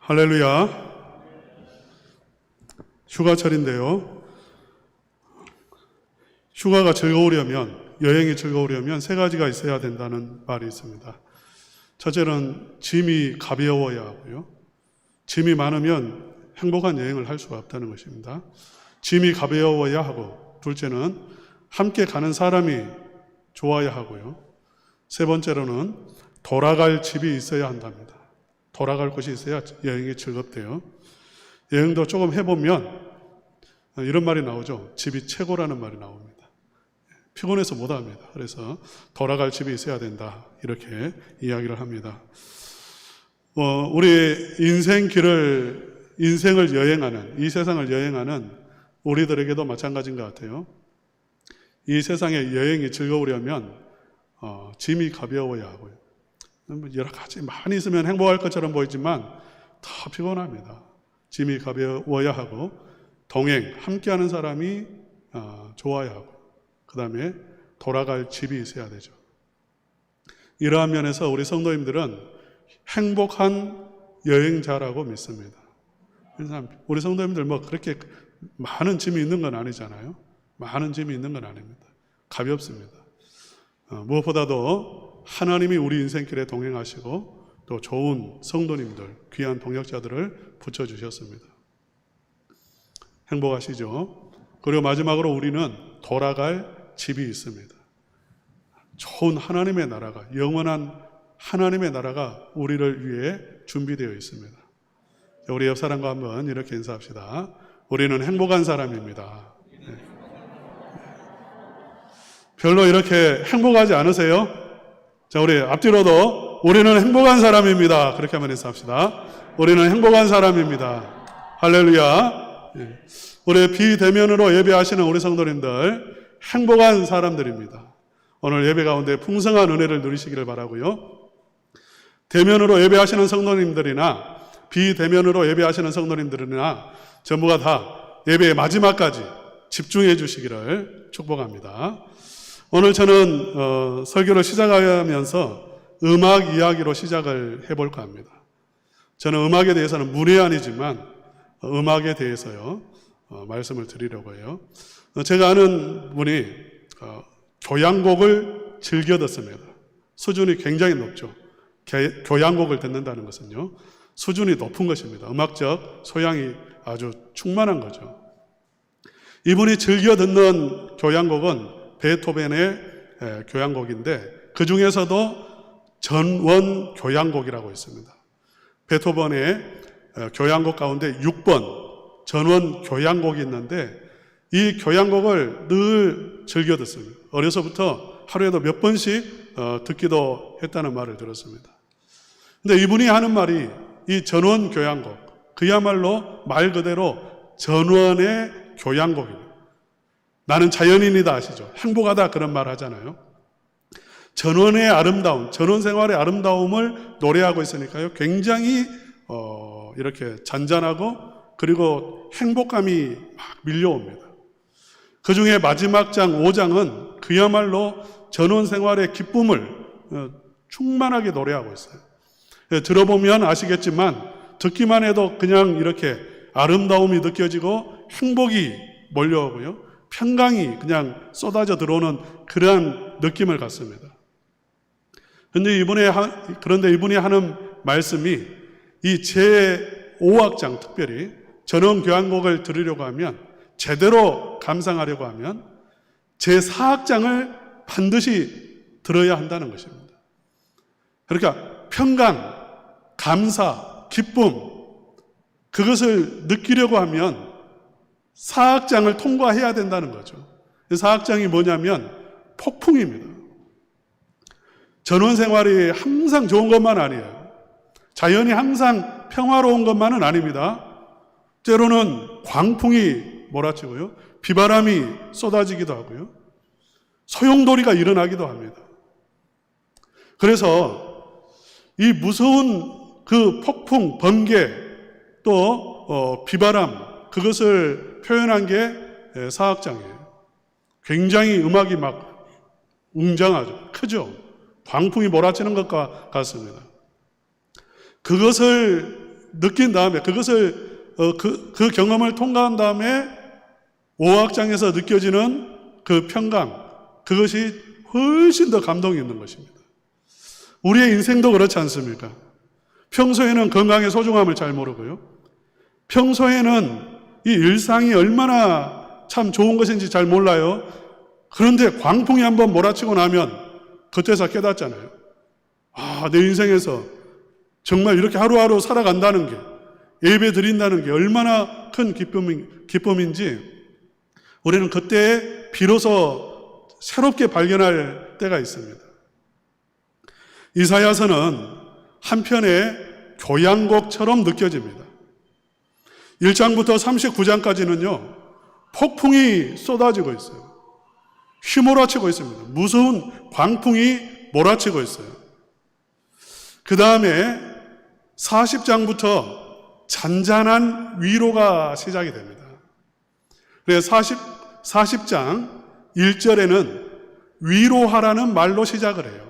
할렐루야. 휴가철인데요. 휴가가 즐거우려면, 여행이 즐거우려면 세 가지가 있어야 된다는 말이 있습니다. 첫째는 짐이 가벼워야 하고요. 짐이 많으면 행복한 여행을 할 수가 없다는 것입니다. 짐이 가벼워야 하고, 둘째는 함께 가는 사람이 좋아야 하고요. 세 번째로는 돌아갈 집이 있어야 한답니다. 돌아갈 곳이 있어야 여행이 즐겁대요. 여행도 조금 해보면 이런 말이 나오죠. 집이 최고라는 말이 나옵니다. 피곤해서 못합니다. 그래서 돌아갈 집이 있어야 된다, 이렇게 이야기를 합니다. 우리 인생을 여행하는, 이 세상을 여행하는 우리들에게도 마찬가지인 것 같아요. 이 세상의 여행이 즐거우려면 짐이 가벼워야 하고요. 여러 가지 많이 있으면 행복할 것처럼 보이지만 더 피곤합니다. 짐이 가벼워야 하고, 함께하는 사람이 좋아야 하고, 그 다음에 돌아갈 집이 있어야 되죠. 이러한 면에서 우리 성도님들은 행복한 여행자라고 믿습니다. 우리 성도님들 그렇게 많은 짐이 있는 건 아니잖아요. 많은 짐이 있는 건 아닙니다. 가볍습니다. 무엇보다도 하나님이 우리 인생길에 동행하시고 또 좋은 성도님들, 귀한 동역자들을 붙여주셨습니다. 행복하시죠? 그리고 마지막으로 우리는 돌아갈 집이 있습니다. 좋은 하나님의 나라가, 영원한 하나님의 나라가 우리를 위해 준비되어 있습니다. 우리 옆 사람과 한번 이렇게 인사합시다. 우리는 행복한 사람입니다. 네. 별로 이렇게 행복하지 않으세요? 자, 우리 앞뒤로도 우리는 행복한 사람입니다. 그렇게 한번 인사합시다. 우리는 행복한 사람입니다. 할렐루야. 네. 우리 비대면으로 예배하시는 우리 성도님들, 행복한 사람들입니다. 오늘 예배 가운데 풍성한 은혜를 누리시기를 바라고요. 대면으로 예배하시는 성도님들이나 비대면으로 예배하시는 성도님들이나 전부가 다 예배의 마지막까지 집중해 주시기를 축복합니다. 오늘 저는 설교를 시작하면서 음악 이야기로 시작을 해볼까 합니다. 저는 음악에 대해서는 문외한이지만 음악에 대해서요 말씀을 드리려고 해요. 제가 아는 분이 교향곡을 즐겨 듣습니다. 수준이 굉장히 높죠. 교향곡을 듣는다는 것은요 수준이 높은 것입니다. 음악적 소양이 아주 충만한 거죠. 이분이 즐겨 듣는 교향곡은 베토벤의 교향곡인데, 그 중에서도 전원 교향곡이라고 있습니다. 베토벤의 교향곡 가운데 6번 전원 교향곡이 있는데, 이 교향곡을 늘 즐겨 듣습니다. 어려서부터 하루에도 몇 번씩 듣기도 했다는 말을 들었습니다. 근데 이분이 하는 말이, 이 전원 교향곡, 그야말로 말 그대로 전원의 교향곡입니다. 나는 자연인이다 아시죠? 행복하다 그런 말 하잖아요. 전원의 아름다움, 전원 생활의 아름다움을 노래하고 있으니까요 굉장히 이렇게 잔잔하고 그리고 행복감이 막 밀려옵니다. 그 중에 마지막 장 5장은 그야말로 전원 생활의 기쁨을 충만하게 노래하고 있어요. 들어보면 아시겠지만 듣기만 해도 그냥 이렇게 아름다움이 느껴지고 행복이 몰려오고요 평강이 그냥 쏟아져 들어오는 그러한 느낌을 갖습니다. 그런데 이분이 하는 말씀이 이 제5악장, 특별히 전원 교향곡을 들으려고 하면, 제대로 감상하려고 하면 제4악장을 반드시 들어야 한다는 것입니다. 그러니까 평강, 감사, 기쁨, 그것을 느끼려고 하면 4악장을 통과해야 된다는 거죠. 4악장이 뭐냐면 폭풍입니다. 전원 생활이 항상 좋은 것만 아니에요. 자연이 항상 평화로운 것만은 아닙니다. 때로는 광풍이 몰아치고요, 비바람이 쏟아지기도 하고요, 소용돌이가 일어나기도 합니다. 그래서 이 무서운 그 폭풍, 번개, 또 비바람, 그것을 표현한 게 사악장이에요. 굉장히 음악이 막 웅장하죠. 크죠. 광풍이 몰아치는 것과 같습니다. 그것을 느낀 다음에 그것을 그 경험을 통과한 다음에 5악장에서 느껴지는 그 평강, 그것이 훨씬 더 감동이 있는 것입니다. 우리의 인생도 그렇지 않습니까? 평소에는 건강의 소중함을 잘 모르고요. 평소에는 이 일상이 얼마나 참 좋은 것인지 잘 몰라요. 그런데 광풍이 한번 몰아치고 나면 그때서 깨닫잖아요. 아, 내 인생에서 정말 이렇게 하루하루 살아간다는 게, 예배 드린다는 게 얼마나 큰 기쁨인지 우리는 그때 비로소 새롭게 발견할 때가 있습니다. 이사야서는 한편의 교향곡처럼 느껴집니다. 1장부터 39장까지는요, 폭풍이 쏟아지고 있어요. 휘몰아치고 있습니다. 무서운 광풍이 몰아치고 있어요. 그 다음에 40장부터 잔잔한 위로가 시작이 됩니다. 그래서 40장 1절에는 위로하라는 말로 시작을 해요.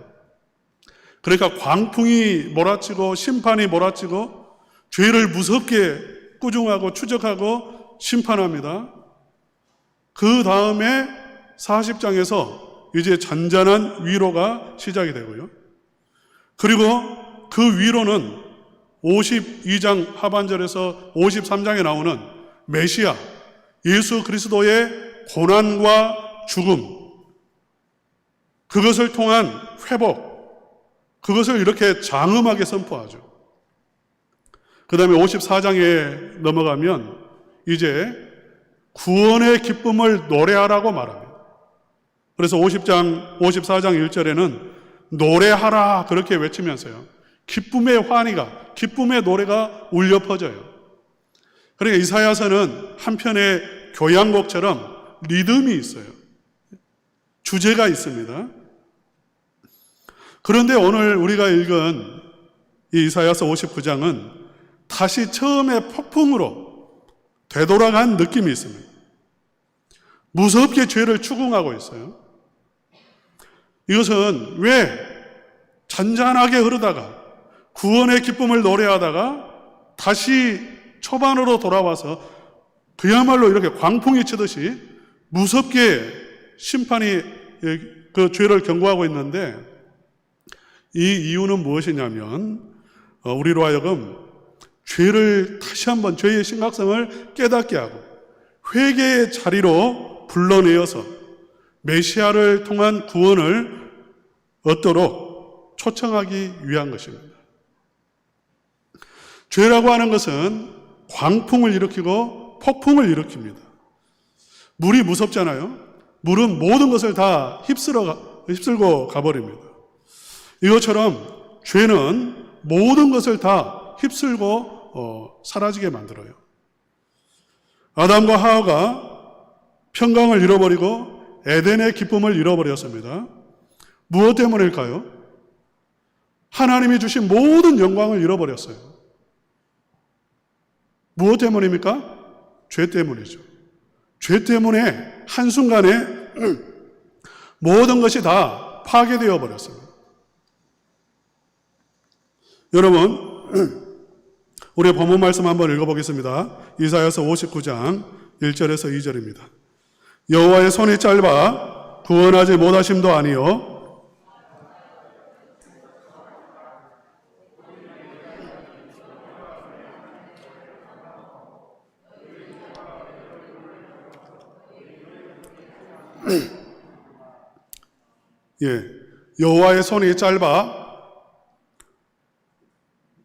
그러니까 광풍이 몰아치고 심판이 몰아치고 죄를 무섭게 꾸중하고 추적하고 심판합니다. 그 다음에 40장에서 이제 잔잔한 위로가 시작이 되고요. 그리고 그 위로는 52장 하반절에서 53장에 나오는 메시아, 예수 그리스도의 고난과 죽음, 그것을 통한 회복, 그것을 이렇게 장엄하게 선포하죠. 그 다음에 54장에 넘어가면 이제 구원의 기쁨을 노래하라고 말합니다. 그래서 54장 1절에는 노래하라 그렇게 외치면서요, 기쁨의 환희가, 기쁨의 노래가 울려 퍼져요. 그러니까 이사야서는 한편의 교향곡처럼 리듬이 있어요. 주제가 있습니다. 그런데 오늘 우리가 읽은 이 이사야서 59장은 다시 처음의 폭풍으로 되돌아간 느낌이 있습니다. 무섭게 죄를 추궁하고 있어요. 이것은 왜 잔잔하게 흐르다가 구원의 기쁨을 노래하다가 다시 초반으로 돌아와서 그야말로 이렇게 광풍이 치듯이 무섭게 심판이 그 죄를 경고하고 있는데, 이 이유는 무엇이냐면 우리로 하여금 죄를 다시 한번 죄의 심각성을 깨닫게 하고 회개의 자리로 불러내어서 메시아를 통한 구원을 얻도록 초청하기 위한 것입니다. 죄라고 하는 것은 광풍을 일으키고 폭풍을 일으킵니다. 물이 무섭잖아요. 물은 모든 것을 다 휩쓸고 가버립니다. 이것처럼 죄는 모든 것을 다 휩쓸고 사라지게 만들어요. 아담과 하와가 평강을 잃어버리고 에덴의 기쁨을 잃어버렸습니다. 무엇 때문일까요? 하나님이 주신 모든 영광을 잃어버렸어요. 무엇 때문입니까? 죄 때문이죠. 죄 때문에 한순간에 모든 것이 다 파괴되어 버렸습니다. 여러분, 우리의 본문 말씀 한번 읽어보겠습니다. 이사야서 59장 1절에서 2절입니다. 여호와의 손이 짧아 구원하지 못하심도 아니요 여호와의 손이 짧아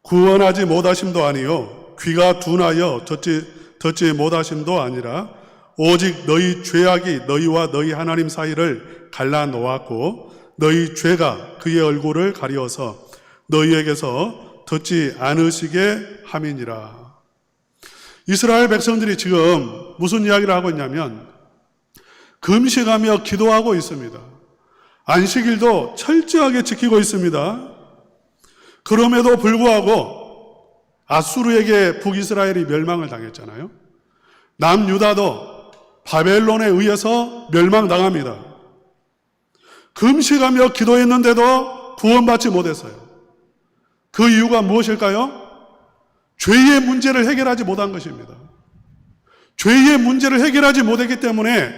구원하지 못하심도 아니요 귀가 둔하여 듣지 못하심도 아니라 오직 너희 죄악이 너희와 너희 하나님 사이를 갈라놓았고 너희 죄가 그의 얼굴을 가리어서 너희에게서 듣지 않으시게 함이니라. 이스라엘 백성들이 지금 무슨 이야기를 하고 있냐면 금식하며 기도하고 있습니다. 안식일도 철저하게 지키고 있습니다. 그럼에도 불구하고 아수르에게 북이스라엘이 멸망을 당했잖아요. 남유다도 바벨론에 의해서 멸망당합니다. 금식하며 기도했는데도 구원받지 못했어요. 그 이유가 무엇일까요? 죄의 문제를 해결하지 못한 것입니다. 죄의 문제를 해결하지 못했기 때문에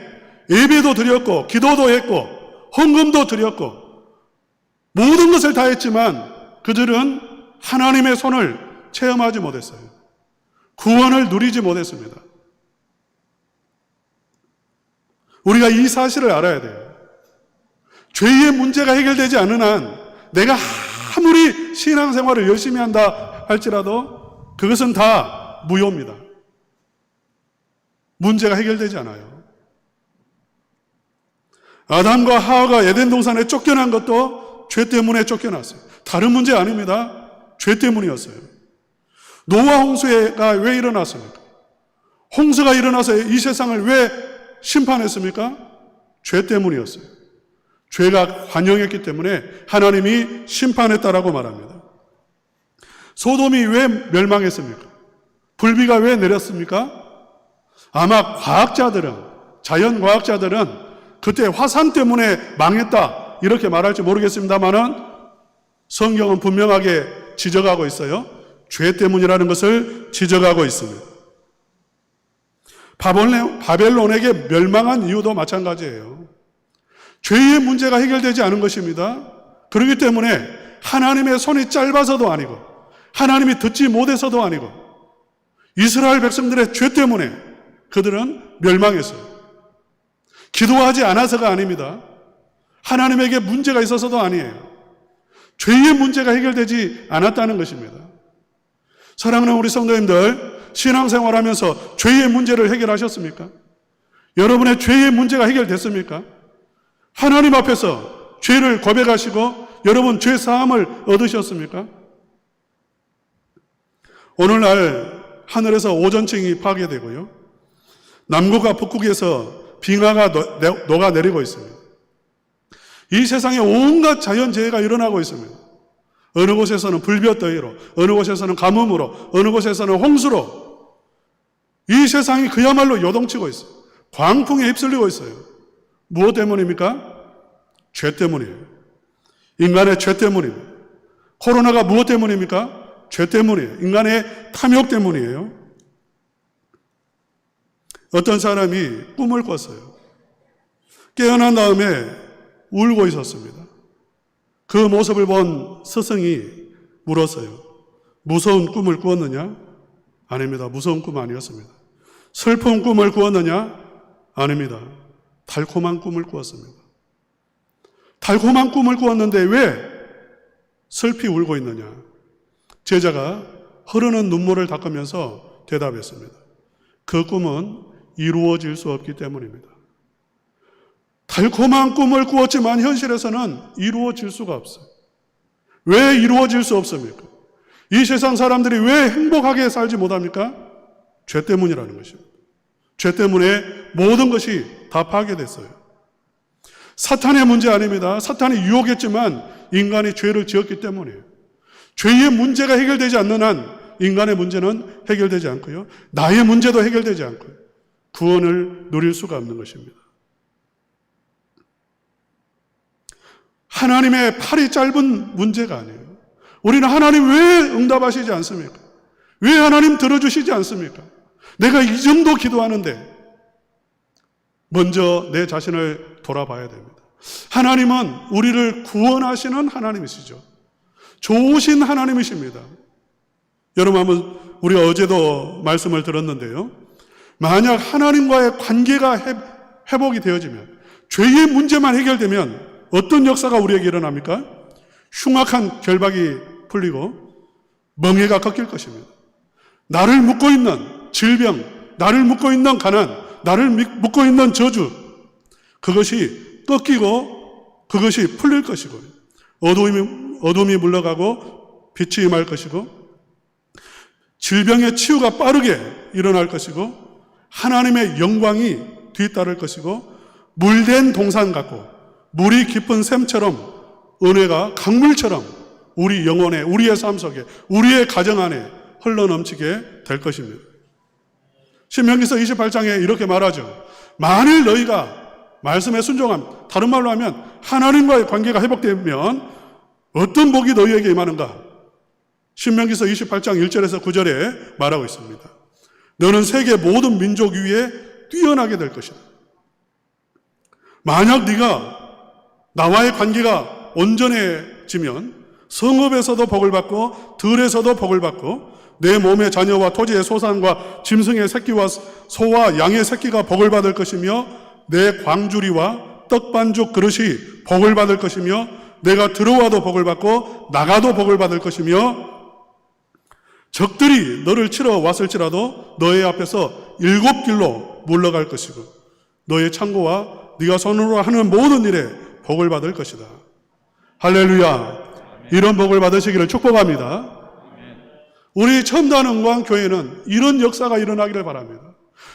예배도 드렸고 기도도 했고 헌금도 드렸고 모든 것을 다 했지만 그들은 하나님의 손을 체험하지 못했어요. 구원을 누리지 못했습니다. 우리가 이 사실을 알아야 돼요. 죄의 문제가 해결되지 않는 한 내가 아무리 신앙생활을 열심히 한다 할지라도 그것은 다 무효입니다. 문제가 해결되지 않아요. 아담과 하와가 에덴 동산에 쫓겨난 것도 죄 때문에 쫓겨났어요. 다른 문제 아닙니다. 죄 때문이었어요. 노아 홍수가 왜 일어났습니까? 홍수가 일어나서 이 세상을 왜 심판했습니까? 죄 때문이었어요. 죄가 관영했기 때문에 하나님이 심판했다라고 말합니다. 소돔이 왜 멸망했습니까? 불비가 왜 내렸습니까? 아마 과학자들은, 자연과학자들은 그때 화산 때문에 망했다 이렇게 말할지 모르겠습니다만은 성경은 분명하게 지적하고 있어요. 죄 때문이라는 것을 지적하고 있습니다. 바벨론에게 멸망한 이유도 마찬가지예요. 죄의 문제가 해결되지 않은 것입니다. 그렇기 때문에 하나님의 손이 짧아서도 아니고 하나님이 듣지 못해서도 아니고 이스라엘 백성들의 죄 때문에 그들은 멸망했어요. 기도하지 않아서가 아닙니다. 하나님에게 문제가 있어서도 아니에요. 죄의 문제가 해결되지 않았다는 것입니다. 사랑하는 우리 성도님들, 신앙생활하면서 죄의 문제를 해결하셨습니까? 여러분의 죄의 문제가 해결됐습니까? 하나님 앞에서 죄를 고백하시고 여러분 죄 사함을 얻으셨습니까? 오늘날 하늘에서 오존층이 파괴되고요. 남극과 북극에서 빙하가 녹아내리고 있습니다. 이 세상에 온갖 자연재해가 일어나고 있습니다. 어느 곳에서는 불볕더위로, 어느 곳에서는 가뭄으로, 어느 곳에서는 홍수로 이 세상이 그야말로 요동치고 있어요. 광풍에 휩쓸리고 있어요. 무엇 때문입니까? 죄 때문이에요. 인간의 죄 때문입니다. 코로나가 무엇 때문입니까? 죄 때문이에요. 인간의 탐욕 때문이에요. 어떤 사람이 꿈을 꿨어요. 깨어난 다음에 울고 있었습니다. 그 모습을 본 스승이 물었어요. 무서운 꿈을 꾸었느냐? 아닙니다. 무서운 꿈 아니었습니다. 슬픈 꿈을 꾸었느냐? 아닙니다. 달콤한 꿈을 꾸었습니다. 달콤한 꿈을 꾸었는데 왜 슬피 울고 있느냐? 제자가 흐르는 눈물을 닦으면서 대답했습니다. 그 꿈은 이루어질 수 없기 때문입니다. 달콤한 꿈을 꾸었지만 현실에서는 이루어질 수가 없어요. 왜 이루어질 수 없습니까? 이 세상 사람들이 왜 행복하게 살지 못합니까? 죄 때문이라는 것입니다. 죄 때문에 모든 것이 다 파괴됐어요. 사탄의 문제 아닙니다. 사탄이 유혹했지만 인간이 죄를 지었기 때문이에요. 죄의 문제가 해결되지 않는 한 인간의 문제는 해결되지 않고요. 나의 문제도 해결되지 않고요. 구원을 누릴 수가 없는 것입니다. 하나님의 팔이 짧은 문제가 아니에요. 우리는 하나님 왜 응답하시지 않습니까? 왜 하나님 들어주시지 않습니까? 내가 이 정도 기도하는데 먼저 내 자신을 돌아봐야 됩니다. 하나님은 우리를 구원하시는 하나님이시죠. 좋으신 하나님이십니다. 여러분 한번 우리가 어제도 말씀을 들었는데요. 만약 하나님과의 관계가 회복이 되어지면 죄의 문제만 해결되면 어떤 역사가 우리에게 일어납니까? 흉악한 결박이 풀리고 멍해가 꺾일 것입니다. 나를 묶고 있는 질병, 나를 묶고 있는 가난, 나를 묶고 있는 저주, 그것이 꺾이고 그것이 풀릴 것이고 어둠이 물러가고 빛이 임할 것이고 질병의 치유가 빠르게 일어날 것이고 하나님의 영광이 뒤따를 것이고 물된 동산 같고 물이 깊은 샘처럼 은혜가 강물처럼 우리 영혼에, 우리의 삶 속에, 우리의 가정 안에 흘러넘치게 될 것입니다. 신명기서 28장에 이렇게 말하죠. 만일 너희가 말씀에 순종함, 다른 말로 하면 하나님과의 관계가 회복되면 어떤 복이 너희에게 임하는가? 신명기서 28장 1절에서 9절에 말하고 있습니다. 너는 세계 모든 민족 위에 뛰어나게 될 것이다. 만약 네가 나와의 관계가 온전해지면 성읍에서도 복을 받고 들에서도 복을 받고 내 몸의 자녀와 토지의 소산과 짐승의 새끼와 소와 양의 새끼가 복을 받을 것이며 내 광주리와 떡반죽 그릇이 복을 받을 것이며 내가 들어와도 복을 받고 나가도 복을 받을 것이며 적들이 너를 치러 왔을지라도 너의 앞에서 7길로 물러갈 것이고 너의 창고와 네가 손으로 하는 모든 일에 복을 받을 것이다. 할렐루야. 이런 복을 받으시기를 축복합니다. 우리 첨단은광교회는 이런 역사가 일어나기를 바랍니다.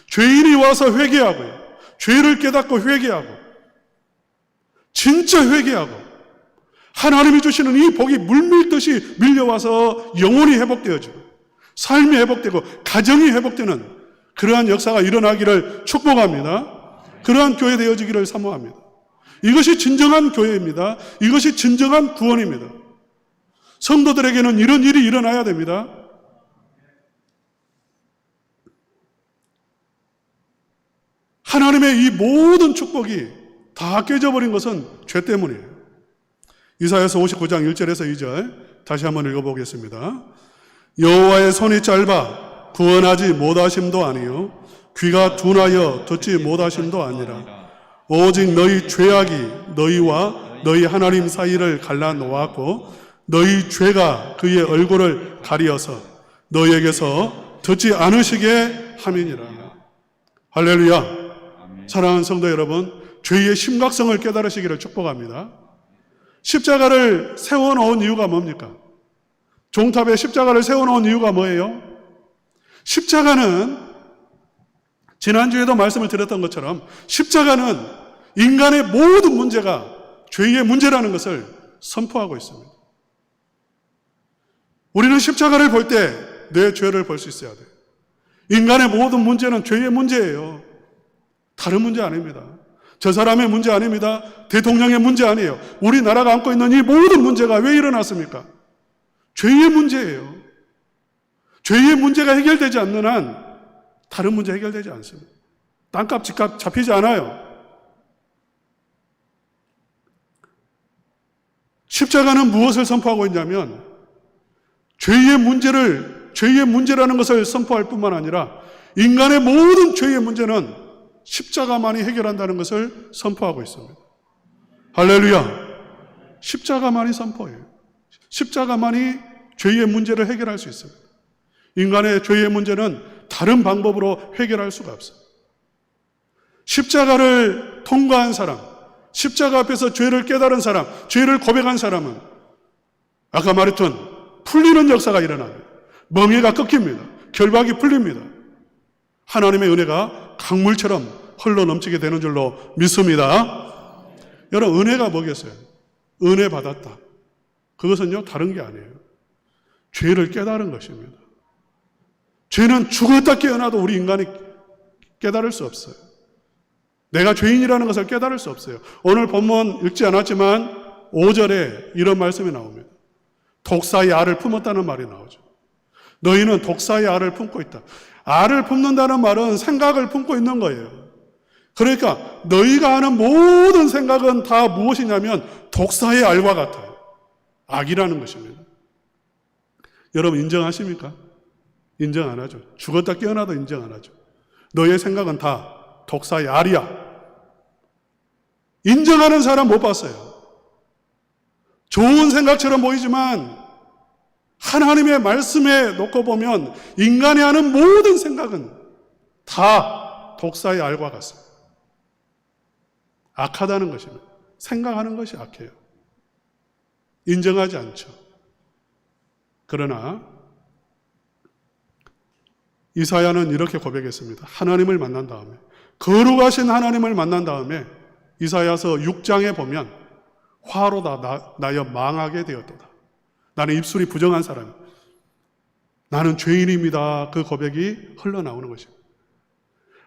죄인이 와서 회개하고요. 죄를 깨닫고 회개하고 진짜 회개하고 하나님이 주시는 이 복이 물밀듯이 밀려와서 영혼이 회복되어지고 삶이 회복되고 가정이 회복되는 그러한 역사가 일어나기를 축복합니다. 그러한 교회 되어지기를 사모합니다. 이것이 진정한 교회입니다. 이것이 진정한 구원입니다. 성도들에게는 이런 일이 일어나야 됩니다. 하나님의 이 모든 축복이 다 깨져버린 것은 죄 때문이에요. 이사야서 59장 1절에서 2절 다시 한번 읽어보겠습니다. 여호와의 손이 짧아 구원하지 못하심도 아니요 귀가 둔하여 듣지 못하심도 아니라 오직 너희 죄악이 너희와 너희 하나님 사이를 갈라놓았고 너희 죄가 그의 얼굴을 가리어서 너희에게서 듣지 않으시게 함이니라. 할렐루야. 사랑하는 성도 여러분, 죄의 심각성을 깨달으시기를 축복합니다. 십자가를 세워놓은 이유가 뭡니까? 종탑에 십자가를 세워놓은 이유가 뭐예요? 십자가는 지난주에도 말씀을 드렸던 것처럼 십자가는 인간의 모든 문제가 죄의 문제라는 것을 선포하고 있습니다. 우리는 십자가를 볼 때 내 죄를 볼 수 있어야 돼요. 인간의 모든 문제는 죄의 문제예요. 다른 문제 아닙니다. 저 사람의 문제 아닙니다. 대통령의 문제 아니에요. 우리나라가 안고 있는 이 모든 문제가 왜 일어났습니까? 죄의 문제예요. 죄의 문제가 해결되지 않는 한 다른 문제 해결되지 않습니다. 땅값, 집값 잡히지 않아요. 십자가는 무엇을 선포하고 있냐면 죄의 문제라는 것을 선포할 뿐만 아니라 인간의 모든 죄의 문제는 십자가만이 해결한다는 것을 선포하고 있습니다. 할렐루야. 십자가만이 선포해요. 십자가만이 죄의 문제를 해결할 수 있습니다. 인간의 죄의 문제는 다른 방법으로 해결할 수가 없어요. 십자가를 통과한 사람, 십자가 앞에서 죄를 깨달은 사람, 죄를 고백한 사람은 아까 말했던 풀리는 역사가 일어납니다. 멍에가 꺾입니다. 결박이 풀립니다. 하나님의 은혜가 강물처럼 흘러넘치게 되는 줄로 믿습니다. 여러분, 은혜가 뭐겠어요? 은혜 받았다. 그것은요, 다른 게 아니에요. 죄를 깨달은 것입니다. 죄는 죽었다 깨어나도 우리 인간이 깨달을 수 없어요. 내가 죄인이라는 것을 깨달을 수 없어요. 오늘 본문 읽지 않았지만 5절에 이런 말씀이 나옵니다. 독사의 알을 품었다는 말이 나오죠. 너희는 독사의 알을 품고 있다. 알을 품는다는 말은 생각을 품고 있는 거예요. 그러니까 너희가 하는 모든 생각은 다 무엇이냐면 독사의 알과 같아요. 악이라는 것입니다. 여러분 인정하십니까? 인정 안 하죠. 죽었다 깨어나도 인정 안 하죠. 너의 생각은 다 독사의 알이야. 인정하는 사람 못 봤어요. 좋은 생각처럼 보이지만 하나님의 말씀에 놓고 보면 인간이 하는 모든 생각은 다 독사의 알과 같습니다. 악하다는 것입니다. 생각하는 것이 악해요. 인정하지 않죠. 그러나 이사야는 이렇게 고백했습니다. 하나님을 만난 다음에, 거룩하신 하나님을 만난 다음에 이사야서 6장에 보면 화로다 나여 망하게 되었도다. 나는 입술이 부정한 사람, 나는 죄인입니다. 그 고백이 흘러나오는 것입니다.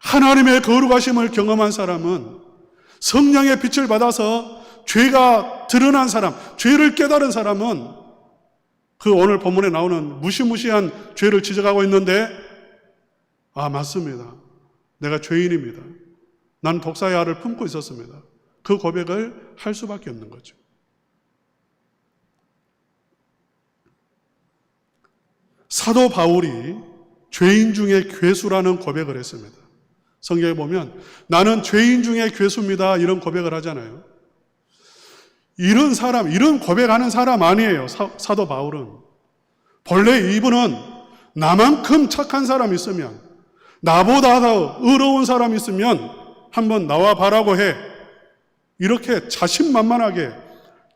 하나님의 거룩하심을 경험한 사람은 성령의 빛을 받아서 죄가 드러난 사람, 죄를 깨달은 사람은 그 오늘 본문에 나오는 무시무시한 죄를 지적하고 있는데, 아, 맞습니다. 내가 죄인입니다. 난 독사의 알을 품고 있었습니다. 그 고백을 할 수밖에 없는 거죠. 사도 바울이 죄인 중에 괴수라는 고백을 했습니다. 성경에 보면 나는 죄인 중에 괴수입니다, 이런 고백을 하잖아요. 이런 사람, 이런 고백하는 사람 아니에요. 사도 바울은. 본래 이분은 나만큼 착한 사람 있으면, 나보다 더 의로운 사람 있으면 한번 나와 봐라고 해. 이렇게 자신만만하게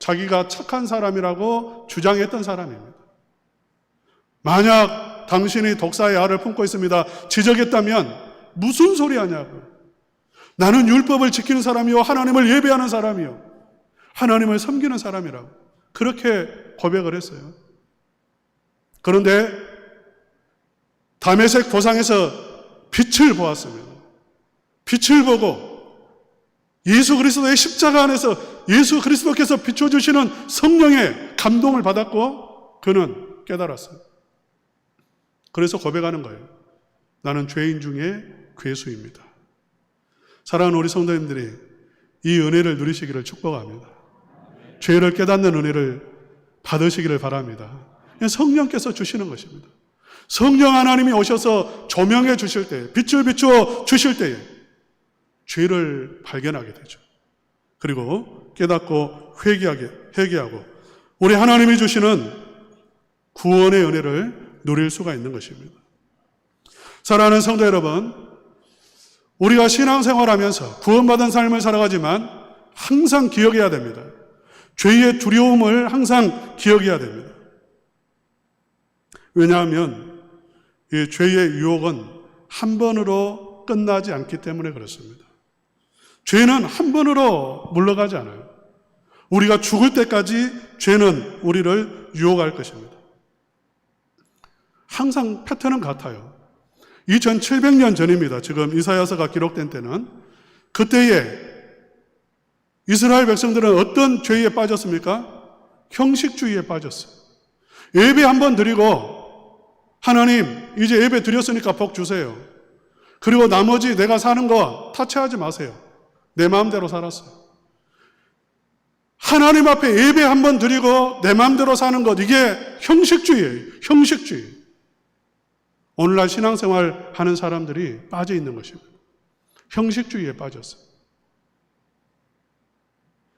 자기가 착한 사람이라고 주장했던 사람입니다. 만약 당신이 독사의 알을 품고 있습니다, 지적했다면 무슨 소리 하냐고. 나는 율법을 지키는 사람이요, 하나님을 예배하는 사람이요, 하나님을 섬기는 사람이라고 그렇게 고백을 했어요. 그런데 다메섹 도상에서 빛을 보았습니다. 빛을 보고 예수 그리스도의 십자가 안에서 예수 그리스도께서 비춰주시는 성령의 감동을 받았고 그는 깨달았어요. 그래서 고백하는 거예요. 나는 죄인 중에 괴수입니다. 사랑하는 우리 성도님들이 이 은혜를 누리시기를 축복합니다. 죄를 깨닫는 은혜를 받으시기를 바랍니다. 성령께서 주시는 것입니다. 성령 하나님이 오셔서 조명해 주실 때, 빛을 비추어 주실 때에 죄를 발견하게 되죠. 그리고 깨닫고 회개하고 우리 하나님이 주시는 구원의 은혜를 누릴 수가 있는 것입니다. 사랑하는 성도 여러분, 우리가 신앙생활하면서 구원받은 삶을 살아가지만 항상 기억해야 됩니다. 죄의 두려움을 항상 기억해야 됩니다. 왜냐하면 이 죄의 유혹은 한 번으로 끝나지 않기 때문에 그렇습니다. 죄는 한 번으로 물러가지 않아요. 우리가 죽을 때까지 죄는 우리를 유혹할 것입니다. 항상 패턴은 같아요. 2700년 전입니다. 지금 이사야서가 기록된 때는. 그때에 이스라엘 백성들은 어떤 죄에 빠졌습니까? 형식주의에 빠졌어요. 예배 한번 드리고 하나님 이제 예배 드렸으니까 복 주세요. 그리고 나머지 내가 사는 거 타치하지 마세요. 내 마음대로 살았어요. 하나님 앞에 예배 한번 드리고 내 마음대로 사는 것, 이게 형식주의예요. 형식주의. 오늘날 신앙생활 하는 사람들이 빠져 있는 것입니다. 형식주의에 빠졌어요.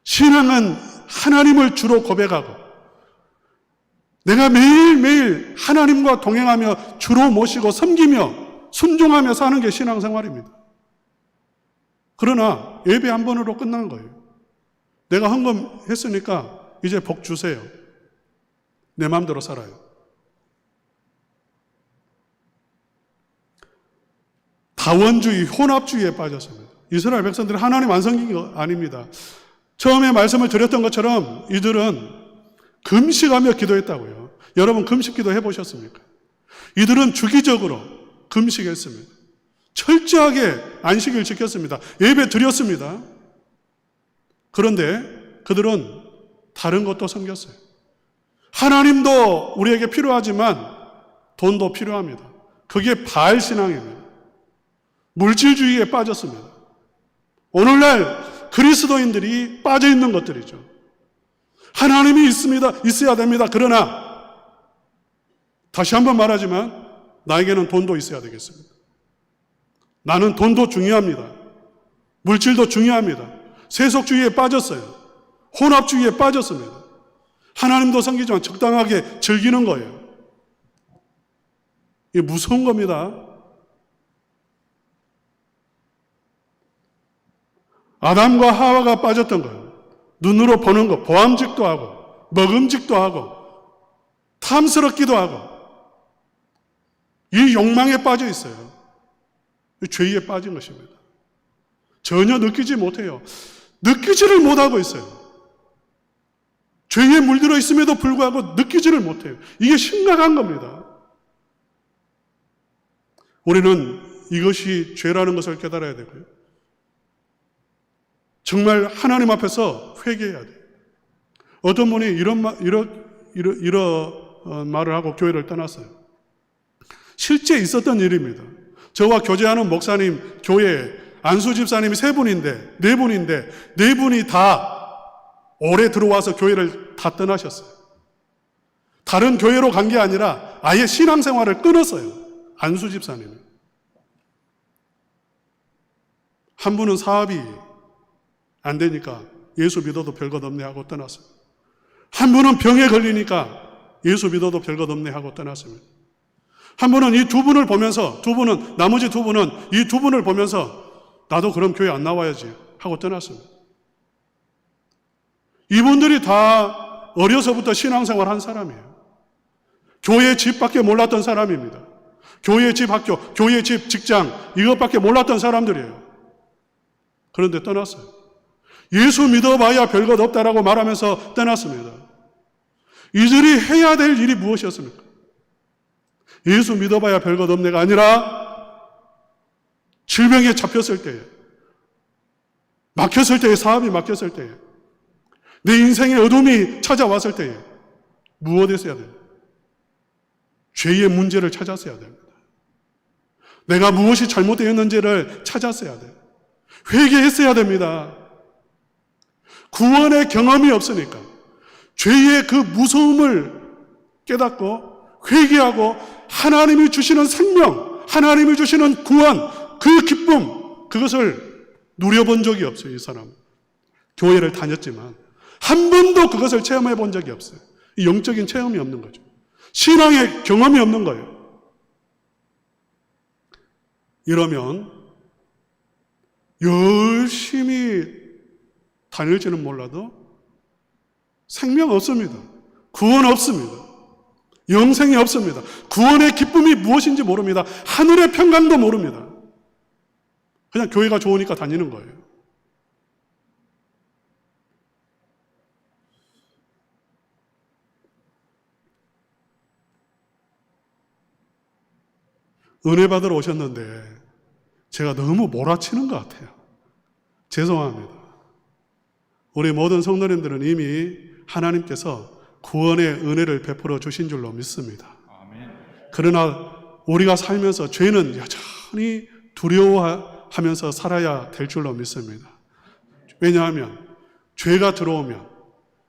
신앙은 하나님을 주로 고백하고 내가 매일매일 하나님과 동행하며 주로 모시고 섬기며 순종하며 사는 게 신앙생활입니다. 그러나 예배 한 번으로 끝나는 거예요. 내가 헌금했으니까 이제 복 주세요. 내 마음대로 살아요. 다원주의, 혼합주의에 빠졌습니다. 이스라엘 백성들은 하나님 안 섬긴 거 아닙니다. 처음에 말씀을 드렸던 것처럼 이들은 금식하며 기도했다고요. 여러분 금식 기도 해보셨습니까? 이들은 주기적으로 금식했습니다. 철저하게 안식일 지켰습니다. 예배 드렸습니다. 그런데 그들은 다른 것도 섬겼어요. 하나님도 우리에게 필요하지만 돈도 필요합니다. 그게 바알 신앙입니다. 물질주의에 빠졌습니다. 오늘날 그리스도인들이 빠져 있는 것들이죠. 하나님이 있어야 됩니다. 그러나 다시 한번 말하지만 나에게는 돈도 있어야 되겠습니다. 나는 돈도 중요합니다. 물질도 중요합니다. 세속주의에 빠졌어요. 혼합주의에 빠졌습니다. 하나님도 섬기지만 적당하게 즐기는 거예요. 이게 무서운 겁니다. 아담과 하와가 빠졌던 거예요. 눈으로 보는 거, 보암직도 하고 먹음직도 하고 탐스럽기도 하고 이 욕망에 빠져 있어요. 죄에 빠진 것입니다. 전혀 느끼지 못해요. 느끼지를 못하고 있어요. 죄에 물들어 있음에도 불구하고 느끼지를 못해요. 이게 심각한 겁니다. 우리는 이것이 죄라는 것을 깨달아야 되고요. 정말 하나님 앞에서 회개해야 돼요. 어떤 분이 말을 하고 교회를 떠났어요. 실제 있었던 일입니다. 저와 교제하는 목사님, 교회에 안수 집사님이 3분인데, 4분인데, 4분이 다 올해 들어와서 교회를 다 떠나셨어요. 다른 교회로 간 게 아니라 아예 신앙생활을 끊었어요. 안수 집사님이. 한 분은 사업이 안 되니까 예수 믿어도 별것 없네 하고 떠났어요. 한 분은 병에 걸리니까 예수 믿어도 별것 없네 하고 떠났습니다. 한 분은 이 2분을 보면서, 나머지 2분은 이 2분을 보면서 나도 그럼 교회 안 나와야지 하고 떠났습니다. 이분들이 다 어려서부터 신앙생활 한 사람이에요. 교회 집밖에 몰랐던 사람입니다. 교회 집 학교, 교회 집 직장, 이것밖에 몰랐던 사람들이에요. 그런데 떠났어요. 예수 믿어봐야 별것 없다라고 말하면서 떠났습니다. 이들이 해야 될 일이 무엇이었습니까? 예수 믿어봐야 별것 없네가 아니라 질병에 잡혔을 때에, 막혔을 때에, 사업이 막혔을 때에, 내 인생의 어둠이 찾아왔을 때에 무엇 했어야 됩니까? 죄의 문제를 찾았어야 됩니다. 내가 무엇이 잘못되었는지를 찾았어야 돼요. 회개했어야 됩니다. 구원의 경험이 없으니까 죄의 그 무서움을 깨닫고 회개하고 하나님이 주시는 생명, 하나님이 주시는 구원, 그 기쁨, 그것을 누려본 적이 없어요. 이 사람 교회를 다녔지만 한 번도 그것을 체험해 본 적이 없어요. 영적인 체험이 없는 거죠. 신앙의 경험이 없는 거예요. 이러면 열심히 다닐지는 몰라도 생명 없습니다. 구원 없습니다. 영생이 없습니다. 구원의 기쁨이 무엇인지 모릅니다. 하늘의 평강도 모릅니다. 그냥 교회가 좋으니까 다니는 거예요. 은혜 받으러 오셨는데 제가 너무 몰아치는 것 같아요. 죄송합니다. 우리 모든 성도님들은 이미 하나님께서 구원의 은혜를 베풀어 주신 줄로 믿습니다. 그러나 우리가 살면서 죄는 여전히 두려워하면서 살아야 될 줄로 믿습니다. 왜냐하면 죄가 들어오면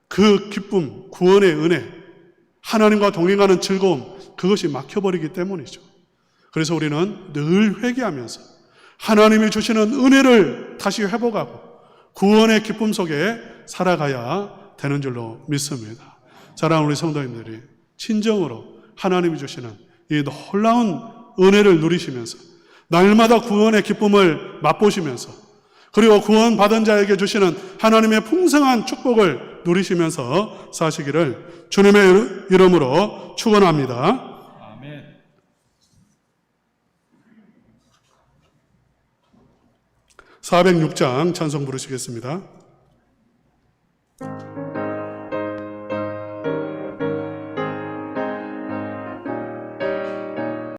그 기쁨, 구원의 은혜, 하나님과 동행하는 즐거움, 그것이 막혀버리기 때문이죠. 그래서 우리는 늘 회개하면서 하나님이 주시는 은혜를 다시 회복하고 구원의 기쁨 속에 살아가야 되는 줄로 믿습니다. 사랑하는 우리 성도님들이 진정으로 하나님이 주시는 이 놀라운 은혜를 누리시면서 날마다 구원의 기쁨을 맛보시면서 그리고 구원받은 자에게 주시는 하나님의 풍성한 축복을 누리시면서 사시기를 주님의 이름으로 축원합니다. 406장 찬송 부르시겠습니다.